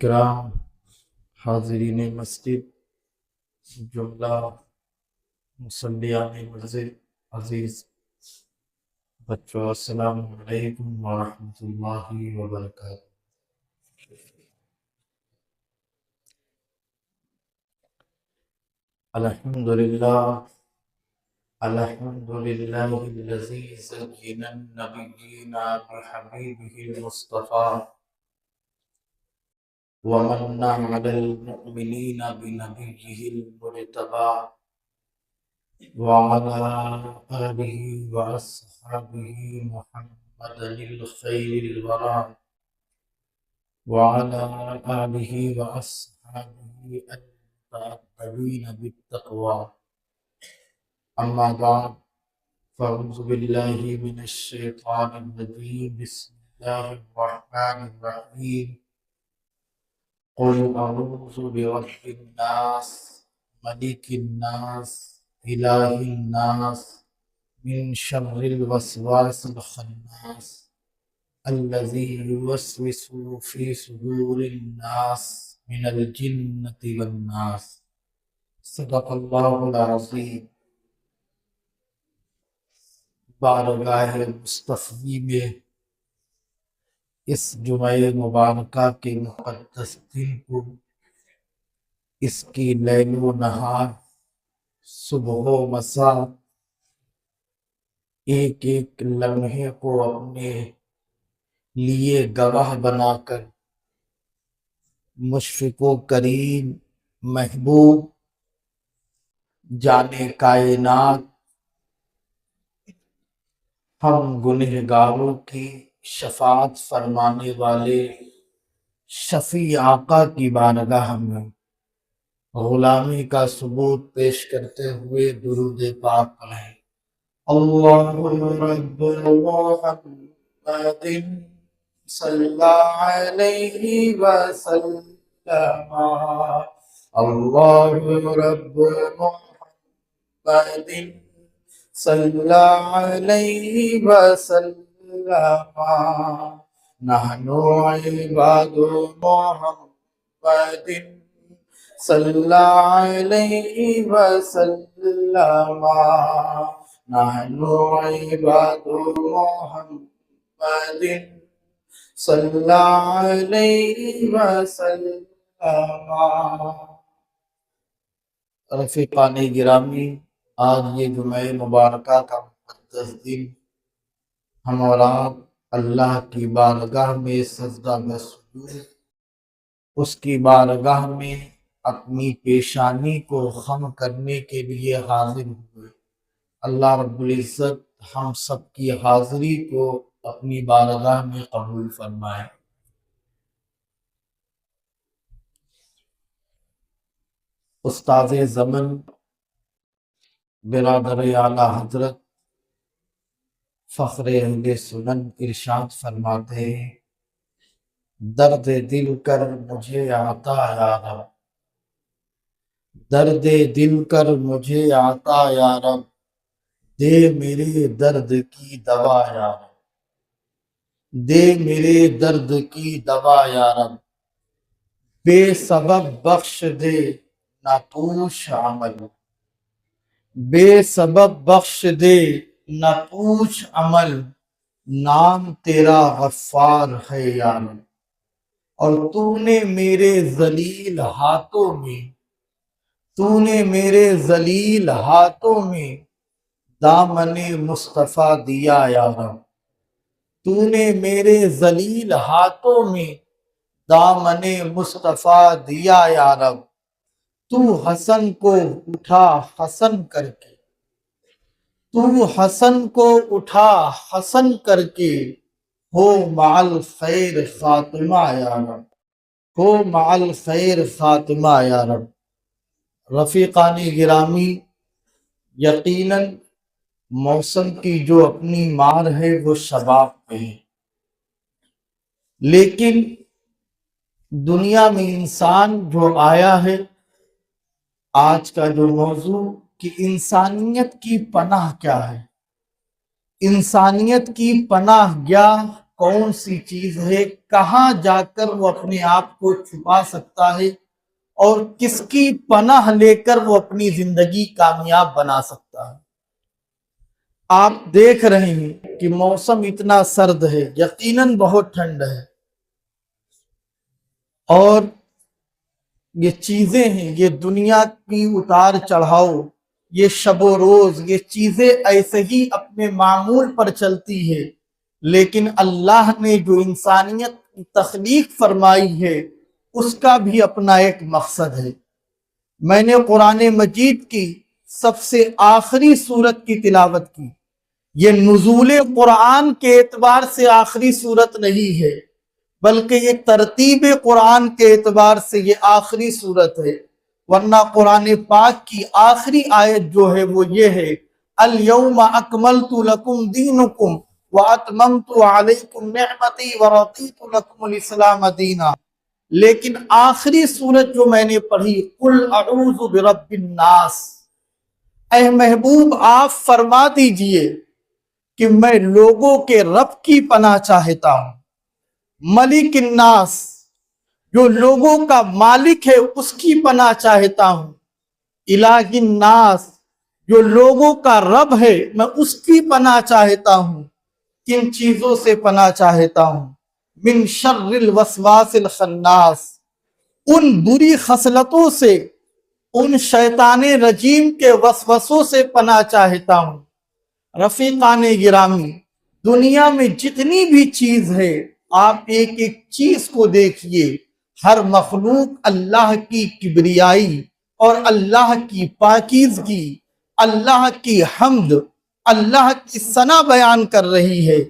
کرام، حاضرین مسجد، جملہ مصلیان مسجد، عزیز بچوں، السلام علیکم ورحمۃ اللہ وبرکاتہ۔ الحمدللہ الذی زین النبیین بحبیبہ المصطفیٰ ومن علی المؤمنین بنبیہ المجتبیٰ وعلی آلہ واصحابہ محمد الخیر الورى وعلی آلہ واصحابہ المتعبدین بالتقوى، اما بعد فاعوذ باللہ من الشیطان الرجیم، بسم اللہ الرحمن الرحیم۔ قل اعوذ برب الناس ملک الناس الہ الناس من شر الوسواس الخناس الذی یوسوس فی صدور الناس من الجنۃ والناس۔ صدق اللہ العظیم۔ بارگاہ مصطفی میں اس جمعہ مبارکہ کے مقدس دن کو، اس کی لیل و نہار، صبح و مساء، ایک ایک لمحے کو اپنے لیے گواہ بنا کر مشفق و کریم محبوب جانے کائنات ہم گنہگاروں کی شفاعت فرمانے والے شفیع آقا کی بارگاہ میں غلامی کا ثبوت پیش کرتے ہوئے درود پاک پڑھیں۔ اللہ رب محمد صلی علیہ وسلم، اللہ رب محمد صلی علیہ وسلم، نحن عباد محمد صلی علیہ وسلم، نحن عباد محمد صلی علیہ وسلم۔ رفیقان گرامی، آج یہ جمعہ مبارکہ کا مقدس دن ہم اور آپ اللہ کی بارگاہ میں سجدہ میں سجود، اس کی بارگاہ میں اپنی پیشانی کو خم کرنے کے لیے حاضر ہوئے۔ اللہ رب العزت ہم سب کی حاضری کو اپنی بارگاہ میں قبول فرمائے۔ استاد زمن برادر اعلیٰ حضرت فخر اہل سنن ارشاد فرماتے ہیں، درد دل کر مجھے عطا یا رب، درد دل کر مجھے عطا یا رب، دے میرے درد کی دوا یا رب، دے میرے درد کی دوا یا رب، بے سبب بخش دے نہ پوچھ عمل، بے سبب بخش دے نہ پوچھ عمل، نام تیرا غفار ہے یا رب، اور تو نے میرے ذلیل ہاتھوں میں، تو نے میرے ذلیل ہاتھوں میں دامن مصطفیٰ دیا یا رب، تو نے میرے ذلیل ہاتھوں میں دامن مصطفیٰ دیا یا رب، تو حسن کو اٹھا حسن کر کے، تو حسن کو اٹھا حسن کر کے، ہو مع الخیر خاتمہ یا رب، ہو مع الخیر خاتمہ یا رب۔ رفیقان گرامی، یقیناً موسم کی جو اپنی مار ہے وہ شباب پہ ہے، لیکن دنیا میں انسان جو آیا ہے، آج کا جو موضوع کہ انسانیت کی پناہ کیا ہے، انسانیت کی پناہ گاہ کون سی چیز ہے، کہاں جا کر وہ اپنے آپ کو چھپا سکتا ہے اور کس کی پناہ لے کر وہ اپنی زندگی کامیاب بنا سکتا ہے۔ آپ دیکھ رہے ہیں کہ موسم اتنا سرد ہے، یقیناً بہت ٹھنڈ ہے، اور یہ چیزیں ہیں، یہ دنیا کی اتار چڑھاؤ، یہ شب و روز، یہ چیزیں ایسے ہی اپنے معمول پر چلتی ہے، لیکن اللہ نے جو انسانیت کی تخلیق فرمائی ہے اس کا بھی اپنا ایک مقصد ہے۔ میں نے قرآن مجید کی سب سے آخری سورت کی تلاوت کی۔ یہ نزول قرآن کے اعتبار سے آخری سورت نہیں ہے، بلکہ یہ ترتیب قرآن کے اعتبار سے یہ آخری سورت ہے، ورنہ قرآن پاک کی آخری آیت جو ہے وہ یہ ہے، الَّيَوْمَ أَكْمَلْتُ لَكُمْ دِينُكُمْ وَأَتْمَمْتُ عَلَيْكُمْ نِعْمَتِي وَرَضِيتُ لَكُمُ الْإِسْلَامَ دِينًا۔ لیکن آخری سورت جو میں نے پڑھی، قُلْ أَعُوذُ بِرَبِّ النَّاسِ، اے محبوب آپ فرما دیجئے کہ میں لوگوں کے رب کی پناہ چاہتا ہوں، ملک الناس، جو لوگوں کا مالک ہے اس کی پناہ چاہتا ہوں، الہ الناس، جو لوگوں کا رب ہے میں اس کی پناہ چاہتا ہوں۔ کن چیزوں سے پناہ چاہتا ہوں؟ من شر الوسواس الخناس، ان بری خصلتوں سے، ان شیطان رجیم کے وسوسوں سے پناہ چاہتا ہوں۔ رفیقان گرامی، دنیا میں جتنی بھی چیز ہے، آپ ایک ایک چیز کو دیکھیے، ہر مخلوق اللہ کی کبریائی اور اللہ کی پاکیزگی، اللہ کی حمد، اللہ کی ثنا بیان کر رہی ہے،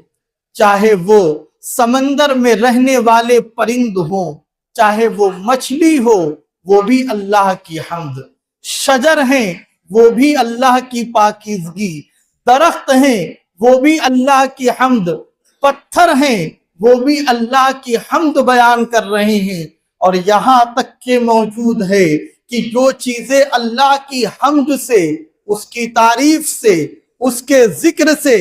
چاہے وہ سمندر میں رہنے والے پرند ہوں، چاہے وہ مچھلی ہو، وہ بھی اللہ کی حمد، شجر ہیں وہ بھی اللہ کی پاکیزگی، درخت ہیں وہ بھی اللہ کی حمد، پتھر ہیں وہ بھی اللہ کی حمد بیان کر رہے ہیں، اور یہاں تک کہ موجود ہے کہ جو چیزیں اللہ کی حمد سے، اس کی تعریف سے، اس کے ذکر سے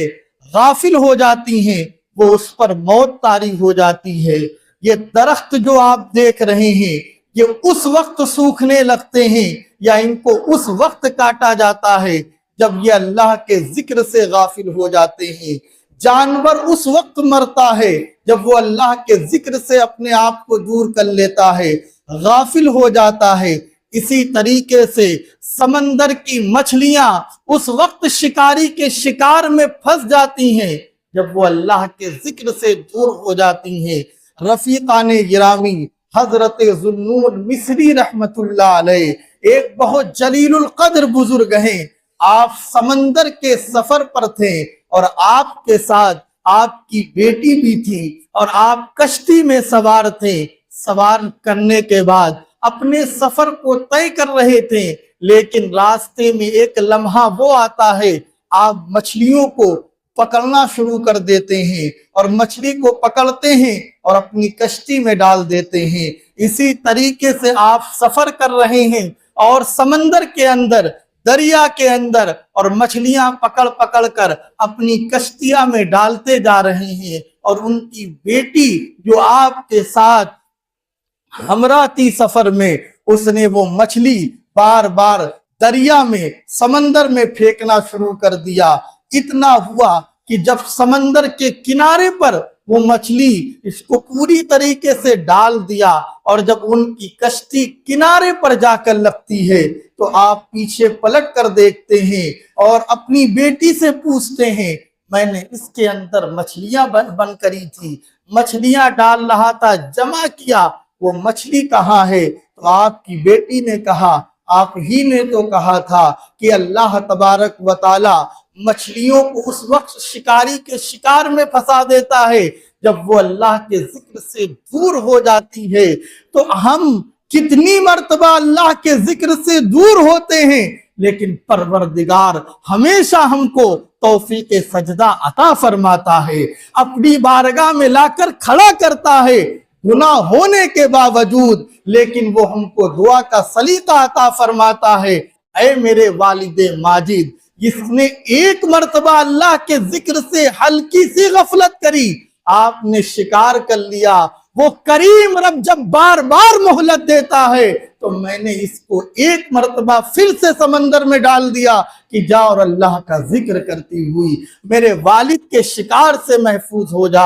غافل ہو جاتی ہیں، وہ اس پر موت طاری ہو جاتی ہے۔ یہ درخت جو آپ دیکھ رہے ہیں، یہ اس وقت سوکھنے لگتے ہیں یا ان کو اس وقت کاٹا جاتا ہے جب یہ اللہ کے ذکر سے غافل ہو جاتے ہیں۔ جانور اس وقت مرتا ہے جب وہ اللہ کے ذکر سے اپنے آپ کو دور کر لیتا ہے، غافل ہو جاتا ہے۔ اسی طریقے سے سمندر کی مچھلیاں اس وقت شکاری کے شکار میں پھنس جاتی ہیں جب وہ اللہ کے ذکر سے دور ہو جاتی ہیں۔ رفیقان گرامی، حضرت ذوالنون مصری رحمت اللہ علیہ ایک بہت جلیل القدر بزرگ ہیں۔ آپ سمندر کے سفر پر تھے اور آپ کے ساتھ آپ کی بیٹی بھی تھی اور آپ کشتی میں سوار تھے۔ سوار کرنے کے بعد اپنے سفر کو طے کر رہے تھے، لیکن راستے میں ایک لمحہ وہ آتا ہے، آپ مچھلیوں کو پکڑنا شروع کر دیتے ہیں اور مچھلی کو پکڑتے ہیں اور اپنی کشتی میں ڈال دیتے ہیں۔ اسی طریقے سے آپ سفر کر رہے ہیں اور سمندر کے اندر، دریا کے اندر، اور مچھلیاں پکڑ پکڑ کر اپنی کشتیاں میں ڈالتے جا رہے ہیں، اور ان کی بیٹی جو آپ کے ساتھ ہمراہ تھی سفر میں، اس نے وہ مچھلی بار بار دریا میں، سمندر میں پھینکنا شروع کر دیا۔ اتنا ہوا کہ جب سمندر کے کنارے پر وہ مچھلی اس کو پوری طریقے سے ڈال دیا، اور جب ان کی کشتی کنارے پر جا کر لگتی ہے تو آپ پیچھے پلٹ کر دیکھتے ہیں اور اپنی بیٹی سے پوچھتے ہیں، میں نے اس کے اندر مچھلیاں بن کری تھی، مچھلیاں ڈال رہا تھا، جمع کیا، وہ مچھلی کہاں ہے؟ تو آپ کی بیٹی نے کہا، آپ ہی نے تو کہا تھا کہ اللہ تبارک و تعالی مچھلیوں کو اس وقت شکاری کے شکار میں پھنسا دیتا ہے جب وہ اللہ کے ذکر سے دور ہو جاتی ہے۔ تو ہم کتنی مرتبہ اللہ کے ذکر سے دور ہوتے ہیں، لیکن پروردگار ہمیشہ ہم کو توفیق سجدہ عطا فرماتا ہے، اپنی بارگاہ میں لا کر کھڑا کرتا ہے گناہ ہونے کے باوجود، لیکن وہ ہم کو دعا کا سلیقہ عطا فرماتا ہے۔ اے میرے والد ماجد، جس نے ایک مرتبہ اللہ کے ذکر سے ہلکی سی غفلت کری، آپ نے شکار کر لیا۔ وہ کریم رب جب بار بار مہلت دیتا ہے تو میں نے اس کو ایک مرتبہ پھر سے سمندر میں ڈال دیا کہ جا اور اللہ کا ذکر کرتی ہوئی میرے والد کے شکار سے محفوظ ہو جا۔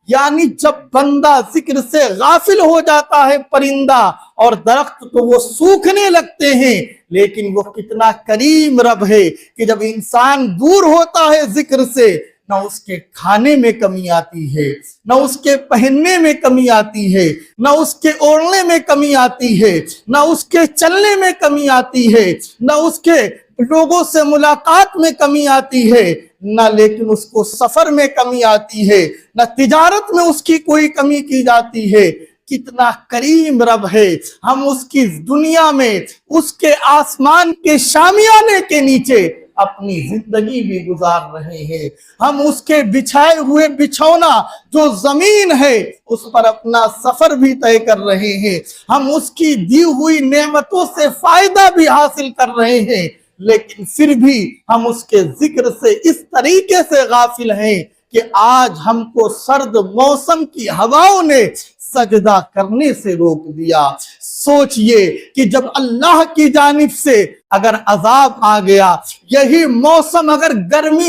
یعنی جب بندہ ذکر سے غافل ہو جاتا ہے پرندہ اور درخت تو وہ سوکھنے لگتے ہیں، لیکن وہ کتنا کریم رب ہے کہ جب انسان دور ہوتا ہے ذکر سے، نہ اس کے کھانے میں کمی آتی ہے، نہ اس کے پہننے میں کمی آتی ہے، نہ اس کے اوڑھنے میں کمی آتی ہے، نہ اس کے چلنے میں کمی آتی ہے، نہ اس کے لوگوں سے ملاقات میں کمی آتی ہے، نہ لیکن اس کو سفر میں کمی آتی ہے، نہ تجارت میں اس کی کوئی کمی کی جاتی ہے۔ کتنا کریم رب ہے، ہم اس کی دنیا میں اس کے آسمان کے شامیانے کے نیچے اپنی زندگی بھی گزار رہے ہیں۔ ہم اس کے بچھائے ہوئے بچھونا جو زمین ہے اس پر اپنا سفر بھی طے کر رہے ہیں۔ ہم اس کی دی ہوئی نعمتوں سے فائدہ بھی حاصل کر رہے ہیں، لیکن پھر بھی ہم اس کے ذکر سے اس طریقے سے غافل ہیں کہ آج ہم کو سرد موسم کی ہواؤں نے سجدہ کرنے سے روک دیا۔ سوچئے کہ جب اللہ کی جانب سے اگر عذاب آ گیا، یہی موسم اگر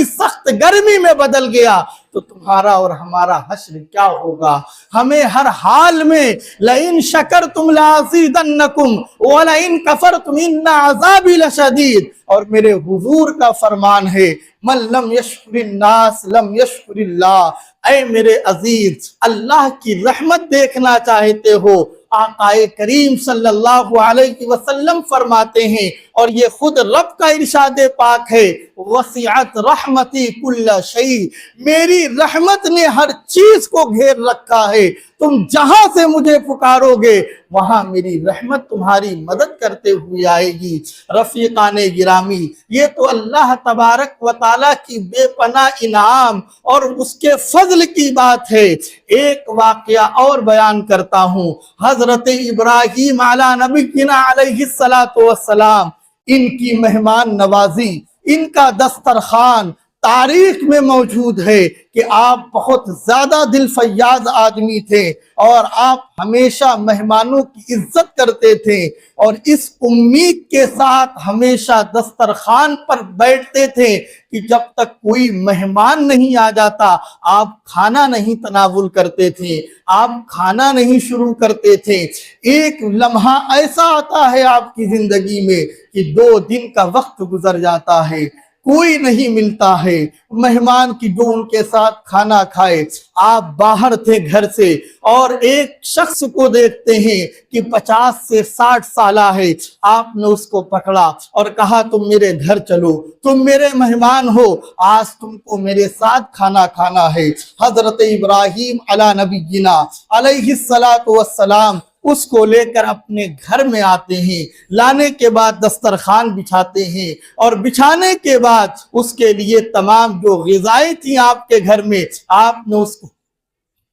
سخت گرمی میں بدل گیا تو تمہارا اور ہمارا حشر کیا ہوگا؟ ہمیں ہر حال میں لَإِن شَكَرْتُمْ لَأَزِيدَنَّكُمْ وَلَإِن كَفَرْتُمْ إِنَّ عَذَابِي لَشَدِيدٌ۔ اور میرے حضور کا فرمان ہے مَن لَمْ يَشْكُرِ النَّاسِ لَمْ يَشْكُرِ اللَّهِ۔ اے میرے عزیز، اللہ کی رحمت دیکھنا چاہتے ہو، آقا کریم صلی اللہ علیہ وسلم فرماتے ہیں، اور یہ خود رب کا ارشاد پاک ہے، وسعت رحمتی کل شیء، میری رحمت نے ہر چیز کو گھیر رکھا ہے، تم جہاں سے مجھے پکارو گے وہاں میری رحمت تمہاری مدد کرتے ہوئے آئے گی۔ رفیقان گرامی، یہ تو اللہ تبارک و تعالیٰ کی بے پناہ انعام اور اس کے فضل کی بات ہے۔ ایک واقعہ اور بیان کرتا ہوں۔ حضرت ابراہیم علی نبینا علیہ السلام، ان کی مہمان نوازی، ان کا دسترخوان تاریخ میں موجود ہے کہ آپ بہت زیادہ دل فیاض آدمی تھے اور آپ ہمیشہ مہمانوں کی عزت کرتے تھے، اور اس امید کے ساتھ ہمیشہ دسترخوان پر بیٹھتے تھے کہ جب تک کوئی مہمان نہیں آ جاتا آپ کھانا نہیں تناول کرتے تھے، آپ کھانا نہیں شروع کرتے تھے۔ ایک لمحہ ایسا آتا ہے آپ کی زندگی میں کہ 2 دن کا وقت گزر جاتا ہے، کوئی نہیں ملتا ہے مہمان کی جو ان کے ساتھ کھانا کھائے۔ آپ باہر تھے گھر سے اور ایک شخص کو دیکھتے ہیں کہ 50 سے 60 سالہ ہے، آپ نے اس کو پکڑا اور کہا تم میرے گھر چلو، تم میرے مہمان ہو، آج تم کو میرے ساتھ کھانا کھانا ہے۔ حضرت ابراہیم علی نبینا علیہ السلام اس کو لے کر اپنے گھر میں آتے ہیں، لانے کے بعد دسترخوان بچھاتے ہیں، اور بچھانے کے بعد اس کے لیے تمام جو غذائیں تھیں آپ کے گھر میں آپ نے اس کو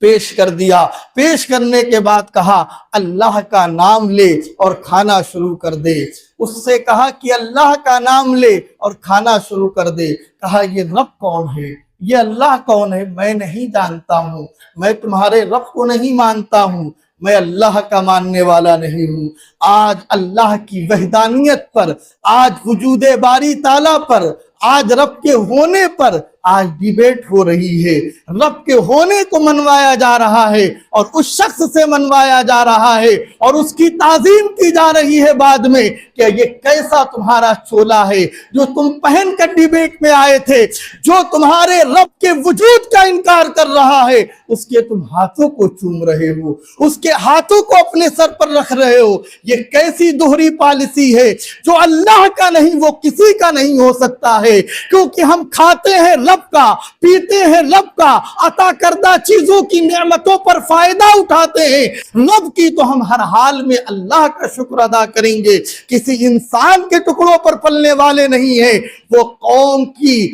پیش کر دیا۔ پیش کرنے کے بعد کہا اللہ کا نام لے اور کھانا شروع کر دے۔ اس سے کہا کہ اللہ کا نام لے اور کھانا شروع کر دے۔ کہا یہ رب کون ہے؟ یہ اللہ کون ہے؟ میں نہیں جانتا ہوں، میں تمہارے رب کو نہیں مانتا ہوں، میں اللہ کا ماننے والا نہیں ہوں۔ آج اللہ کی وحدانیت پر، آج وجود باری تعالیٰ پر، آج رب کے ہونے پر آج ڈیبیٹ ہو رہی ہے، رب کے ہونے کو منوایا جا رہا ہے اور اس شخص سے منوایا جا رہا ہے اور اس کی تعظیم کی جا رہی ہے بعد میں کہ یہ کیسا تمہارا چولا ہے جو تم پہن کر ڈیبیٹ میں آئے تھے، جو تمہارے رب کے وجود کا انکار کر رہا ہے، اس کے تم ہاتھوں کو چوم رہے ہو، اس کے ہاتھوں کو اپنے سر پر رکھ رہے ہو۔ یہ کیسی دوہری پالیسی ہے؟ جو اللہ کا نہیں وہ کسی کا نہیں ہو سکتا ہے، کیونکہ ہم کھاتے ہیں رب کا، پیتے ہیں رب کا، عطا کردہ چیزوں کی نعمتوں پر فائدہ اٹھاتے ہیں رب کی، تو ہم ہر حال میں اللہ کا شکر ادا کریں گے۔ کسی انسان کے ٹکڑوں پر پلنے والے نہیں ہیں، وہ قوم کی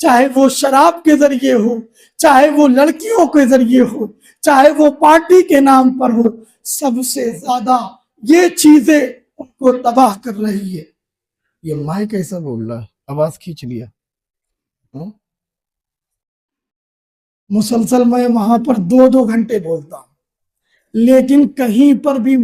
چاہے وہ شراب کے ذریعے ہو، چاہے وہ لڑکیوں کے ذریعے ہو، چاہے وہ پارٹی کے نام پر ہو، سب سے زیادہ یہ چیزیں ان کو تباہ کر رہی ہے۔ یہ مائک کیسا بول رہا ہے؟ آواز کھینچ لیا۔ مسلسل میں وہاں پر 2 گھنٹے بولتا ہوں، لیکن کہیں پر بھی